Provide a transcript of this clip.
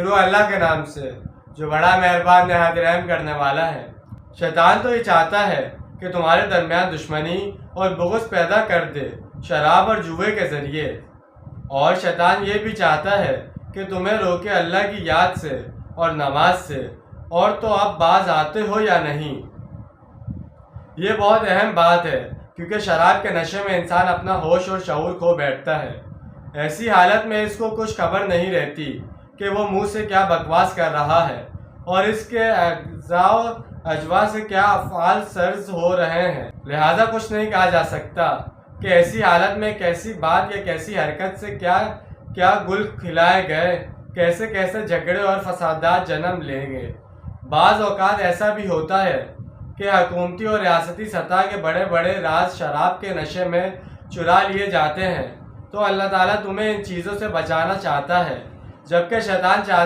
شروع اللہ کے نام سے جو بڑا مہربان نہایت رحم کرنے والا ہے۔ شیطان تو یہ چاہتا ہے کہ تمہارے درمیان دشمنی اور بغض پیدا کر دے شراب اور جوئے کے ذریعے، اور شیطان یہ بھی چاہتا ہے کہ تمہیں روکے اللہ کی یاد سے اور نماز سے، اور تو اب باز آتے ہو یا نہیں؟ یہ بہت اہم بات ہے، کیونکہ شراب کے نشے میں انسان اپنا ہوش اور شعور کھو بیٹھتا ہے۔ ایسی حالت میں اس کو کچھ خبر نہیں رہتی کہ وہ منہ سے کیا بکواس کر رہا ہے اور اس کے اعضاء و اجزاء سے کیا افعال سرز ہو رہے ہیں، لہذا کچھ نہیں کہا جا سکتا کہ ایسی حالت میں کیسی بات یا کیسی حرکت سے کیا گل کھلائے گئے، کیسے کیسے جھگڑے اور فسادات جنم لیں گے۔ بعض اوقات ایسا بھی ہوتا ہے کہ حکومتی اور ریاستی سطح کے بڑے بڑے راز شراب کے نشے میں چرا لیے جاتے ہیں، تو اللہ تعالیٰ تمہیں ان چیزوں سے بچانا چاہتا ہے، جبکہ شیطان چاہتا